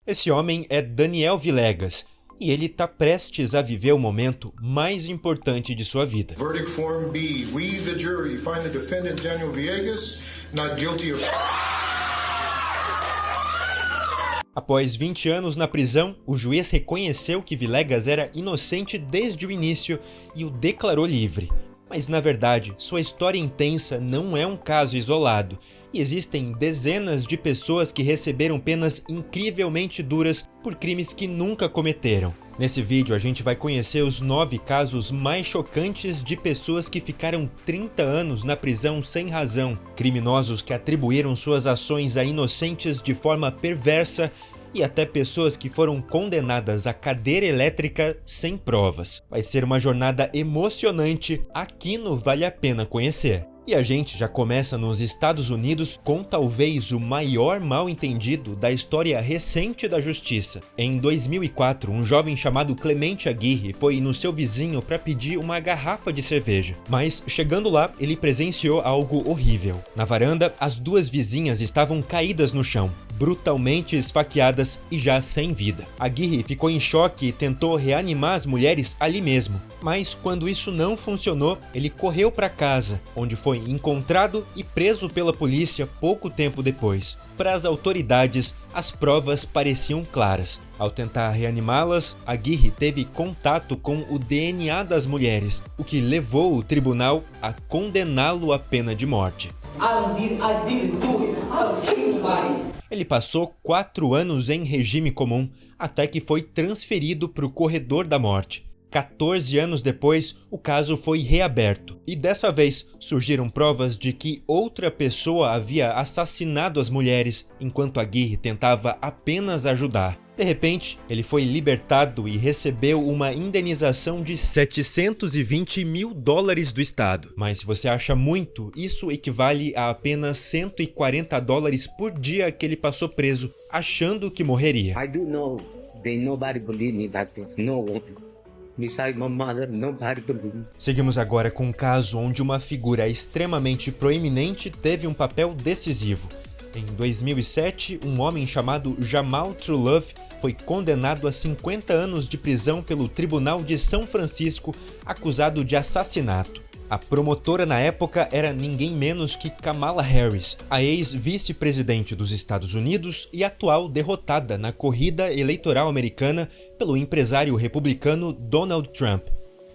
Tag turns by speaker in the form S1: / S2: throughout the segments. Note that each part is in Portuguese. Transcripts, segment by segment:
S1: Esse homem é Daniel Villegas e ele está prestes a viver o momento mais importante de sua vida.
S2: Verdict Form B. We, the jury, find the defendant Daniel Villegas not guilty of...
S1: Após 20 anos na prisão, o juiz reconheceu que Villegas era inocente desde o início e o declarou livre. Mas, na verdade, sua história intensa não é um caso isolado, e existem dezenas de pessoas que receberam penas incrivelmente duras por crimes que nunca cometeram. Nesse vídeo a gente vai conhecer os 9 casos mais chocantes de pessoas que ficaram 30 anos na prisão sem razão, criminosos que atribuíram suas ações a inocentes de forma perversa e até pessoas que foram condenadas à cadeira elétrica sem provas. Vai ser uma jornada emocionante, aqui no Vale a Pena Conhecer. E a gente já começa nos Estados Unidos com talvez o maior mal-entendido da história recente da justiça. Em 2004, um jovem chamado Clemente Aguirre foi no seu vizinho para pedir uma garrafa de cerveja. Mas, chegando lá, ele presenciou algo horrível. Na varanda, as duas vizinhas estavam caídas no chão, brutalmente esfaqueadas e já sem vida. Aguirre ficou em choque e tentou reanimar as mulheres ali mesmo. Mas quando isso não funcionou, ele correu para casa, onde foi encontrado e preso pela polícia pouco tempo depois. Para as autoridades, as provas pareciam claras. Ao tentar reanimá-las, Aguirre teve contato com o DNA das mulheres, o que levou o tribunal a condená-lo à pena de morte. Ele passou 4 anos em regime comum, até que foi transferido para o corredor da morte. 14 anos depois, o caso foi reaberto, e dessa vez surgiram provas de que outra pessoa havia assassinado as mulheres, enquanto Aguirre tentava apenas ajudar. De repente, ele foi libertado e recebeu uma indenização de $720 mil do estado. Mas se você acha muito, isso equivale a apenas $140 por dia que ele passou preso, achando que morreria.
S3: I do know that nobody believe me back then. No one. Besides my mother, nobody believe me.
S1: Seguimos agora com um caso onde uma figura extremamente proeminente teve um papel decisivo. Em 2007, um homem chamado Jamal Truelove foi condenado a 50 anos de prisão pelo Tribunal de São Francisco, acusado de assassinato. A promotora na época era ninguém menos que Kamala Harris, a ex-vice-presidente dos Estados Unidos e atual derrotada na corrida eleitoral americana pelo empresário republicano Donald Trump.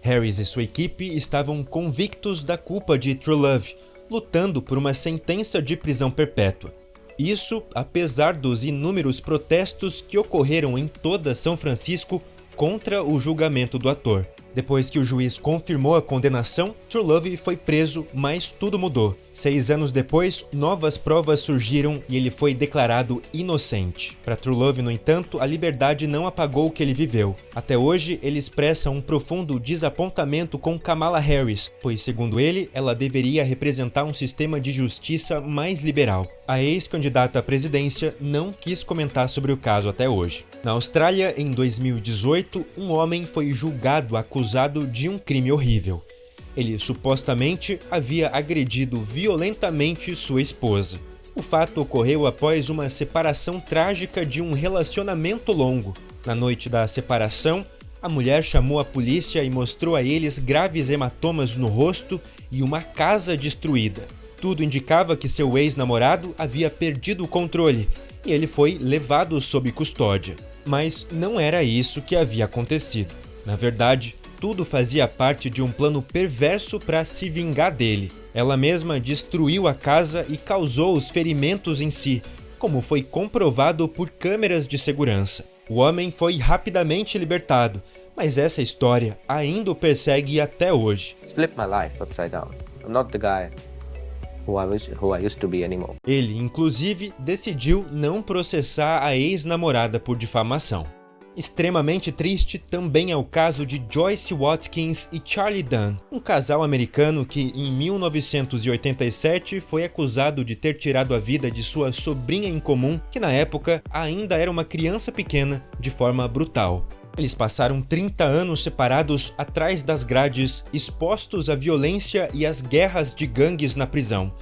S1: Harris e sua equipe estavam convictos da culpa de Truelove, lutando por uma sentença de prisão perpétua. Isso apesar dos inúmeros protestos que ocorreram em toda São Francisco contra o julgamento do ator. Depois que o juiz confirmou a condenação, Truelove foi preso, mas tudo mudou. 6 anos depois, novas provas surgiram e ele foi declarado inocente. Para Truelove, no entanto, a liberdade não apagou o que ele viveu. Até hoje, ele expressa um profundo desapontamento com Kamala Harris, pois, segundo ele, ela deveria representar um sistema de justiça mais liberal. A ex-candidata à presidência não quis comentar sobre o caso até hoje. Na Austrália, em 2018, um homem foi julgado acusado de um crime horrível. Ele supostamente havia agredido violentamente sua esposa. O fato ocorreu após uma separação trágica de um relacionamento longo. Na noite da separação, a mulher chamou a polícia e mostrou a eles graves hematomas no rosto e uma casa destruída. Tudo indicava que seu ex-namorado havia perdido o controle e ele foi levado sob custódia. Mas não era isso que havia acontecido. Na verdade, tudo fazia parte de um plano perverso para se vingar dele. Ela mesma destruiu a casa e causou os ferimentos em si, como foi comprovado por câmeras de segurança. O homem foi rapidamente libertado, mas essa história ainda o persegue até hoje.
S4: Flip my life upside down. I'm not the guy who I used to be anymore.
S1: Ele, inclusive, decidiu não processar a ex-namorada por difamação. Extremamente triste também é o caso de Joyce Watkins e Charlie Dunn, um casal americano que em 1987 foi acusado de ter tirado a vida de sua sobrinha em comum, que na época ainda era uma criança pequena, de forma brutal. Eles passaram 30 anos separados atrás das grades, expostos à violência e às guerras de gangues na prisão.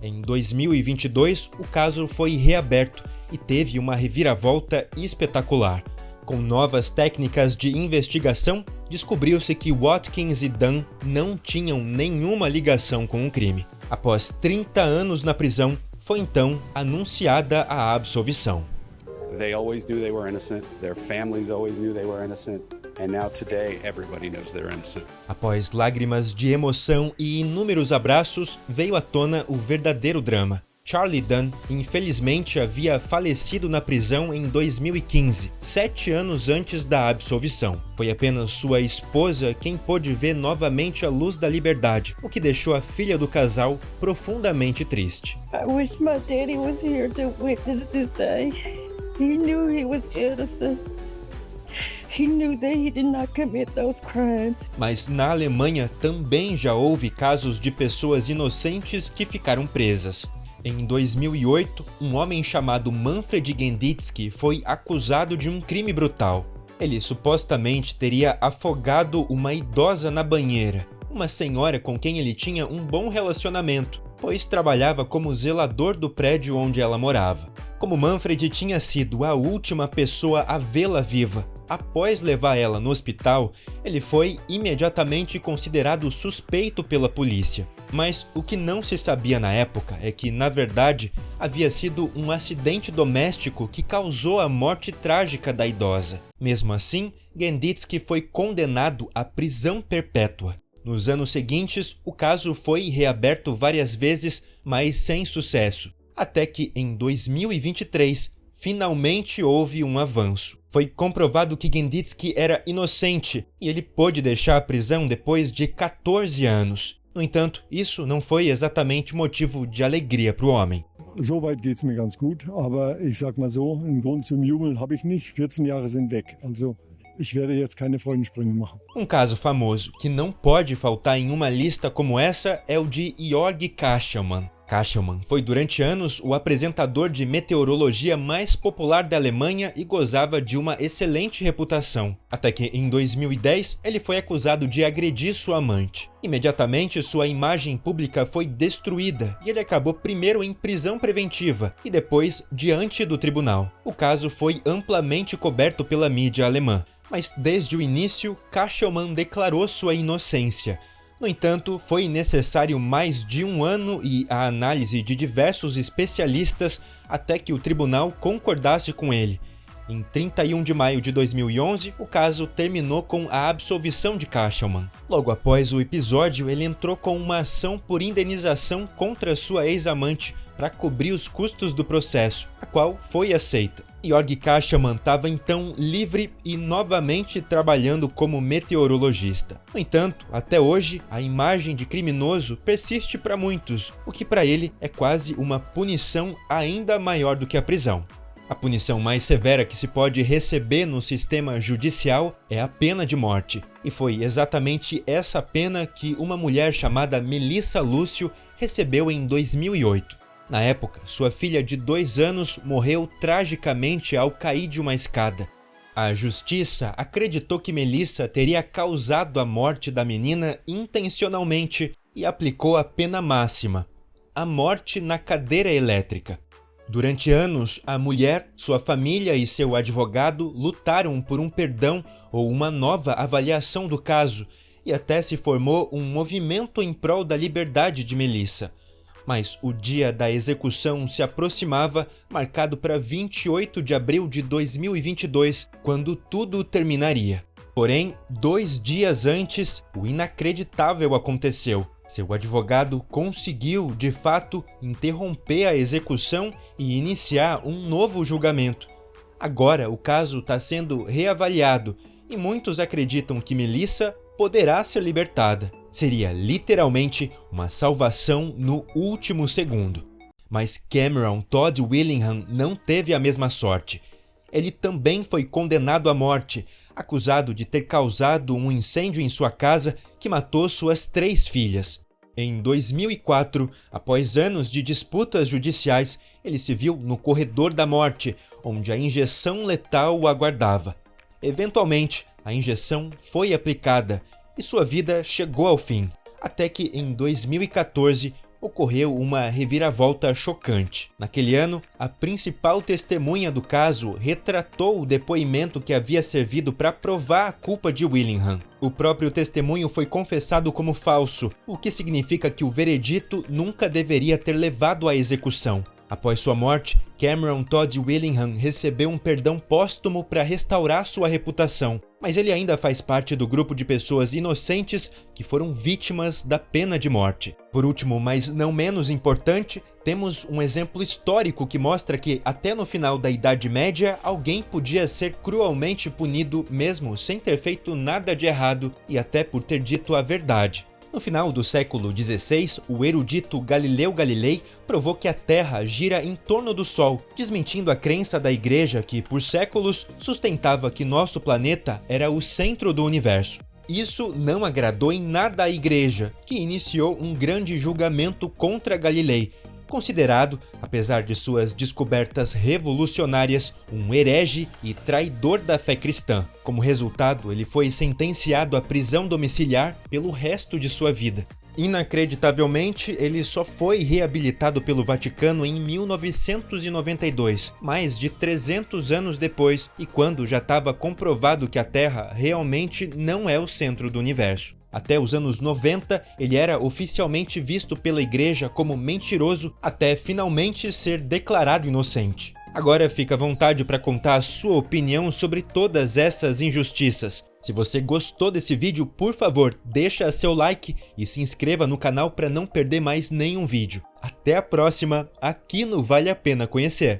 S1: Em 2022, o caso foi reaberto e teve uma reviravolta espetacular. Com novas técnicas de investigação, descobriu-se que Watkins e Dunn não tinham nenhuma ligação com o crime. Após 30 anos na prisão, foi então anunciada a absolvição.
S5: They always knew they were innocent. Their families always knew they were innocent. And now today, everybody knows they're innocent.
S1: Após lágrimas de emoção e inúmeros abraços, veio à tona o verdadeiro drama. Charlie Dunn, infelizmente, havia falecido na prisão em 2015, 7 anos antes da absolvição. Foi apenas sua esposa quem pôde ver novamente a luz da liberdade, o que deixou a filha do casal profundamente triste.
S6: I wish my daddy was here to witness this day. He knew he was innocent. He knew that he did not commit those crimes.
S1: Mas na Alemanha também já houve casos de pessoas inocentes que ficaram presas. Em 2008, um homem chamado Manfred Genditzky foi acusado de um crime brutal. Ele supostamente teria afogado uma idosa na banheira, uma senhora com quem ele tinha um bom relacionamento, pois trabalhava como zelador do prédio onde ela morava. Como Manfred tinha sido a última pessoa a vê-la viva, após levar ela no hospital, ele foi imediatamente considerado suspeito pela polícia. Mas o que não se sabia na época é que, na verdade, havia sido um acidente doméstico que causou a morte trágica da idosa. Mesmo assim, Genditzky foi condenado à prisão perpétua. Nos anos seguintes, o caso foi reaberto várias vezes, mas sem sucesso, até que em 2023, finalmente houve um avanço. Foi comprovado que Genditzky era inocente e ele pôde deixar a prisão depois de 14 anos. No entanto, isso não foi exatamente motivo de alegria para o homem.
S7: Soweit geht's mir ganz gut, aber ich sag mal so, einen Grund zum Jubeln habe ich nicht. 14 Jahre sind weg, also ich werde jetzt keine Freudensprünge machen.
S1: Um caso famoso que não pode faltar em uma lista como essa é o de Georg Kastelmann. Kastelmann foi durante anos o apresentador de meteorologia mais popular da Alemanha e gozava de uma excelente reputação, até que em 2010 ele foi acusado de agredir sua amante. Imediatamente sua imagem pública foi destruída e ele acabou primeiro em prisão preventiva e depois diante do tribunal. O caso foi amplamente coberto pela mídia alemã, mas desde o início Kastelmann declarou sua inocência. No entanto, foi necessário mais de um ano e a análise de diversos especialistas até que o tribunal concordasse com ele. Em 31 de maio de 2011, o caso terminou com a absolvição de Kastelmann. Logo após o episódio, ele entrou com uma ação por indenização contra sua ex-amante para cobrir os custos do processo, a qual foi aceita. Georg Kastelmann estava então livre e novamente trabalhando como meteorologista. No entanto, até hoje, a imagem de criminoso persiste para muitos, o que para ele é quase uma punição ainda maior do que a prisão. A punição mais severa que se pode receber no sistema judicial é a pena de morte, e foi exatamente essa pena que uma mulher chamada Melissa Lúcio recebeu em 2008. Na época, sua filha de 2 anos morreu tragicamente ao cair de uma escada. A justiça acreditou que Melissa teria causado a morte da menina intencionalmente e aplicou a pena máxima, a morte na cadeira elétrica. Durante anos, a mulher, sua família e seu advogado lutaram por um perdão ou uma nova avaliação do caso e até se formou um movimento em prol da liberdade de Melissa. Mas o dia da execução se aproximava, marcado para 28 de abril de 2022, quando tudo terminaria. Porém, 2 dias antes, o inacreditável aconteceu. Seu advogado conseguiu, de fato, interromper a execução e iniciar um novo julgamento. Agora, o caso está sendo reavaliado e muitos acreditam que Melissa poderá ser libertada. Seria literalmente uma salvação no último segundo. Mas Cameron Todd Willingham não teve a mesma sorte. Ele também foi condenado à morte, acusado de ter causado um incêndio em sua casa que matou suas 3 filhas. Em 2004, após anos de disputas judiciais, ele se viu no corredor da morte, onde a injeção letal o aguardava. Eventualmente, a injeção foi aplicada e sua vida chegou ao fim, até que em 2014 ocorreu uma reviravolta chocante. Naquele ano, a principal testemunha do caso retratou o depoimento que havia servido para provar a culpa de Willingham. O próprio testemunho foi confessado como falso, o que significa que o veredito nunca deveria ter levado à execução. Após sua morte, Cameron Todd Willingham recebeu um perdão póstumo para restaurar sua reputação, mas ele ainda faz parte do grupo de pessoas inocentes que foram vítimas da pena de morte. Por último, mas não menos importante, temos um exemplo histórico que mostra que, até no final da Idade Média, alguém podia ser cruelmente punido mesmo sem ter feito nada de errado e até por ter dito a verdade. No final do século XVI, o erudito Galileu Galilei provou que a Terra gira em torno do Sol, desmentindo a crença da Igreja que, por séculos, sustentava que nosso planeta era o centro do universo. Isso não agradou em nada à Igreja, que iniciou um grande julgamento contra Galilei, considerado, apesar de suas descobertas revolucionárias, um herege e traidor da fé cristã. Como resultado, ele foi sentenciado à prisão domiciliar pelo resto de sua vida. Inacreditavelmente, ele só foi reabilitado pelo Vaticano em 1992, mais de 300 anos depois, e quando já estava comprovado que a Terra realmente não é o centro do universo. Até os anos 90, ele era oficialmente visto pela Igreja como mentiroso até finalmente ser declarado inocente. Agora fica à vontade para contar a sua opinião sobre todas essas injustiças. Se você gostou desse vídeo, por favor, deixa seu like e se inscreva no canal para não perder mais nenhum vídeo. Até a próxima, aqui no Vale a Pena Conhecer.